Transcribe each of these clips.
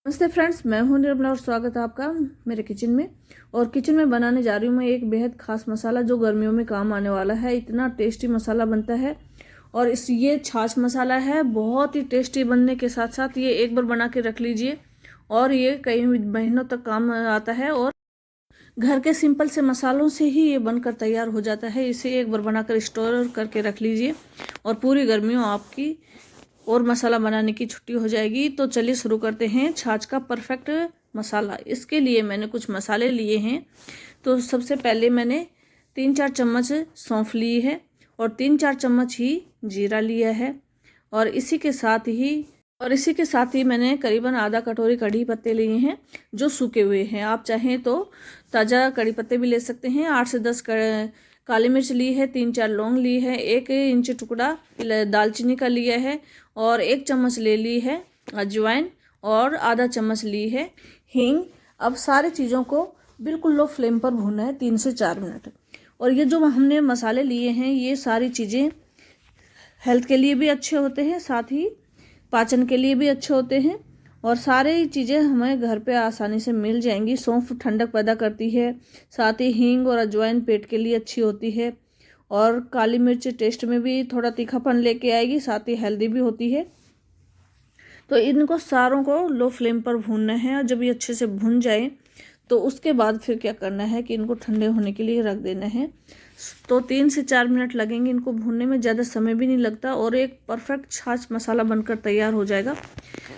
नमस्ते फ्रेंड्स, मैं हूं निर्मला और स्वागत है आपका मेरे किचन में। और किचन में बनाने जा रही हूं मैं एक बेहद खास मसाला जो गर्मियों में काम आने वाला है। इतना टेस्टी मसाला बनता है और ये छाछ मसाला है। बहुत ही टेस्टी बनने के साथ साथ ये एक बार बना के रख लीजिए और ये कई महीनों तक काम आता है। और घर के सिंपल से मसालों से ही ये बनकर तैयार हो जाता है। इसे एक बार बनाकर स्टोर करके रख लीजिए और पूरी गर्मियों आपकी और मसाला बनाने की छुट्टी हो जाएगी। तो चलिए शुरू करते हैं छाछ का परफेक्ट मसाला। इसके लिए मैंने कुछ मसाले लिए हैं। तो सबसे पहले मैंने 3-4 चम्मच सौंफ ली है और 3-4 चम्मच ही जीरा लिया है। और इसी के साथ ही मैंने करीबन आधा कटोरी कड़ी पत्ते लिए हैं जो सूखे हुए हैं। आप चाहें तो ताज़ा कड़ी पत्ते भी ले सकते हैं। 8 से 10 काली मिर्च ली है, 3-4 लौंग ली है, 1 इंच टुकड़ा दालचीनी का लिया है और 1 चम्मच ले ली है अजवाइन और आधा चम्मच ली है हींग। अब सारी चीज़ों को बिल्कुल लो फ्लेम पर भूनना है 3 से 4 मिनट। और ये जो हमने मसाले लिए हैं ये सारी चीज़ें हेल्थ के लिए भी अच्छे होते हैं, साथ ही पाचन के लिए भी अच्छे होते हैं और सारी चीज़ें हमें घर पे आसानी से मिल जाएंगी। सौंफ ठंडक पैदा करती है, साथ ही हींग और अजवाइन पेट के लिए अच्छी होती है और काली मिर्च टेस्ट में भी थोड़ा तीखापन लेके आएगी, साथ ही हेल्दी भी होती है। तो इनको सारों को लो फ्लेम पर भूनना है और जब ये अच्छे से भून जाए तो उसके बाद फिर क्या करना है कि इनको ठंडे होने के लिए रख देना है। तो 3 से 4 मिनट लगेंगे इनको भूनने में, ज़्यादा समय भी नहीं लगता और एक परफेक्ट छाछ मसाला बनकर तैयार हो जाएगा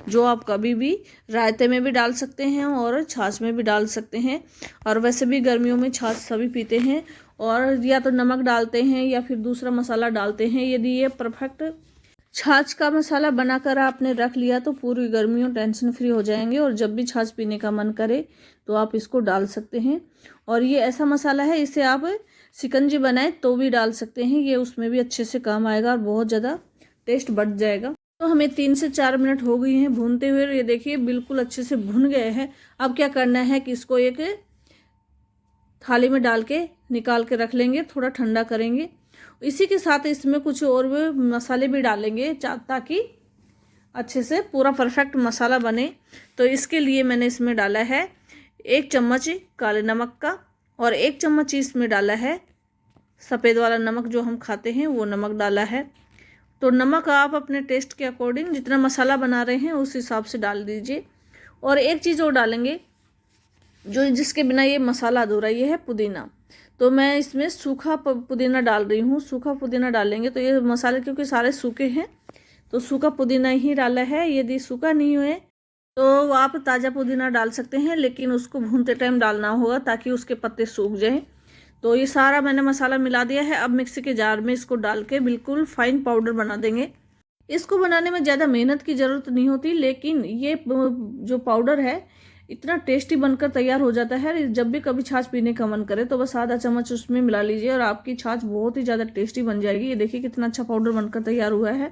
जो आप कभी भी रायते में भी डाल सकते हैं और छाछ में भी डाल सकते हैं। और वैसे भी गर्मियों में छाछ सभी पीते हैं और या तो नमक डालते हैं या फिर दूसरा मसाला डालते हैं। यदि ये परफेक्ट छाछ का मसाला बनाकर आपने रख लिया तो पूरी गर्मियों टेंशन फ्री हो जाएंगे और जब भी छाछ पीने का मन करे तो आप इसको डाल सकते हैं। और ये ऐसा मसाला है, इसे आप शिकंजी बनाए तो भी डाल सकते हैं, ये उसमें भी अच्छे से काम आएगा और बहुत ज़्यादा टेस्ट बढ़ जाएगा। तो हमें 3 से 4 मिनट हो गई हैं भूनते हुए। ये देखिए बिल्कुल अच्छे से भुन गए हैं। अब क्या करना है कि इसको एक थाली में डाल के निकाल के रख लेंगे, थोड़ा ठंडा करेंगे। इसी के साथ इसमें कुछ और भी मसाले भी डालेंगे ताकि अच्छे से पूरा परफेक्ट मसाला बने। तो इसके लिए मैंने इसमें डाला है 1 चम्मच काले नमक का और 1 चम्मच इसमें डाला है सफ़ेद वाला नमक जो हम खाते हैं वो नमक डाला है। तो नमक आप अपने टेस्ट के अकॉर्डिंग जितना मसाला बना रहे हैं उस हिसाब से डाल दीजिए। और एक चीज़ और डालेंगे जो जिसके बिना ये मसाला अधूरा, ये है पुदीना। तो मैं इसमें सूखा पुदीना डाल रही हूँ। सूखा पुदीना डालेंगे तो ये मसाले क्योंकि सारे सूखे हैं तो सूखा पुदीना ही डाला है। यदि सूखा नहीं हुए तो आप ताज़ा पुदीना डाल सकते हैं, लेकिन उसको भूनते टाइम डालना होगा ताकि उसके पत्ते सूख जाएं। तो ये सारा मैंने मसाला मिला दिया है। अब मिक्सी के जार में इसको डाल के बिल्कुल फाइन पाउडर बना देंगे। इसको बनाने में ज़्यादा मेहनत की ज़रूरत नहीं होती, लेकिन ये जो पाउडर है इतना टेस्टी बनकर तैयार हो जाता है। जब भी कभी छाछ पीने का मन करे तो बस आधा चम्मच उसमें मिला लीजिए और आपकी छाछ बहुत ही ज़्यादा टेस्टी बन जाएगी। ये देखिए कितना अच्छा पाउडर बनकर तैयार हुआ है।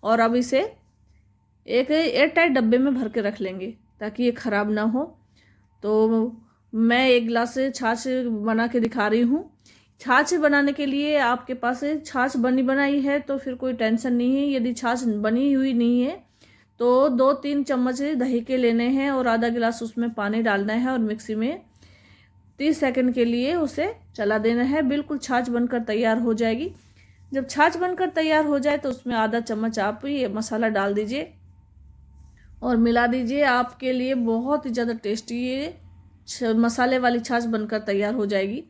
और अब इसे एक एयर टाइट डब्बे में भर के रख लेंगे ताकि ये ख़राब ना हो। तो मैं 1 गिलास छाछ बना के दिखा रही हूँ। छाछ बनाने के लिए आपके पास छाछ बनी बनाई है तो फिर कोई टेंशन नहीं है। यदि छाछ बनी हुई नहीं है तो 2-3 चम्मच दही के लेने हैं और आधा गिलास उसमें पानी डालना है और मिक्सी में 30 सेकंड के लिए उसे चला देना है। बिल्कुल छाछ बनकर तैयार हो जाएगी। जब छाछ बनकर तैयार हो जाए तो उसमें आधा चम्मच आप ये मसाला डाल दीजिए और मिला दीजिए। आपके लिए बहुत ही ज़्यादा टेस्टी ये मसाले वाली छाछ बनकर तैयार हो जाएगी।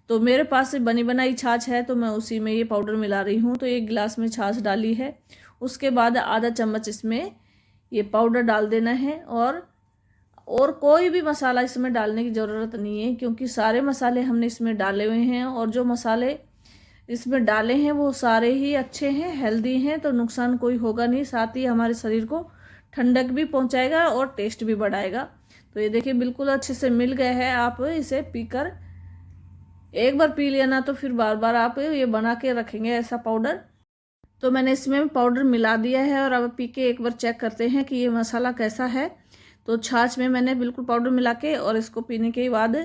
तो मेरे पास बनी बनाई छाछ है तो मैं उसी में ये पाउडर मिला रही हूँ। तो 1 गिलास में छाछ डाली है, उसके बाद आधा चम्मच इसमें ये पाउडर डाल देना है। और कोई भी मसाला इसमें डालने की ज़रूरत नहीं है क्योंकि सारे मसाले हमने इसमें डाले हुए हैं और जो मसाले इसमें डाले हैं वो सारे ही अच्छे हैं, हेल्दी हैं, तो नुकसान कोई होगा नहीं। साथ ही हमारे शरीर को ठंडक भी पहुंचाएगा और टेस्ट भी बढ़ाएगा। तो ये देखिए बिल्कुल अच्छे से मिल गया है। आप इसे पीकर एक बार पी लिया ना तो फिर बार बार आप ये बना के रखेंगे ऐसा पाउडर। तो मैंने इसमें पाउडर मिला दिया है और अब पी के एक बार चेक करते हैं कि ये मसाला कैसा है। तो छाछ में मैंने बिल्कुल पाउडर मिला के और इसको पीने के बाद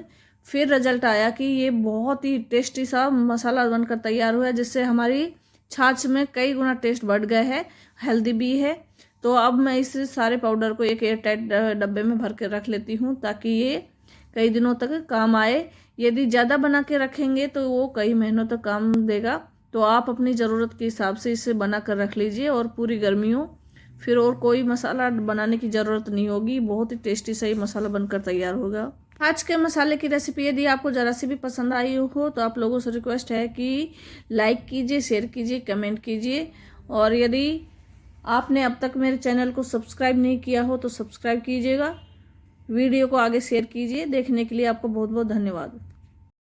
फिर रिजल्ट आया कि ये बहुत ही टेस्टी सा मसाला बनकर तैयार हुआ है, जिससे हमारी छाछ में कई गुना टेस्ट बढ़ गया है। हेल्दी भी है तो अब मैं इस सारे पाउडर को एक एयरटाइट डब्बे में भर के रख लेती हूँ ताकि ये कई दिनों तक काम आए। यदि ज़्यादा बना के रखेंगे तो वो कई महीनों तक काम देगा। तो आप अपनी ज़रूरत के हिसाब से इसे बना कर रख लीजिए और पूरी गर्मियों फिर और कोई मसाला बनाने की ज़रूरत नहीं होगी। बहुत ही टेस्टी सा ये मसाला बनकर तैयार होगा। आज के मसाले की रेसिपी यदि आपको ज़रा सी भी पसंद आई हो तो आप लोगों से रिक्वेस्ट है कि लाइक कीजिए, शेयर कीजिए, कमेंट कीजिए। और यदि आपने अब तक मेरे चैनल को सब्सक्राइब नहीं किया हो तो सब्सक्राइब कीजिएगा। वीडियो को आगे शेयर कीजिए। देखने के लिए आपको बहुत बहुत धन्यवाद।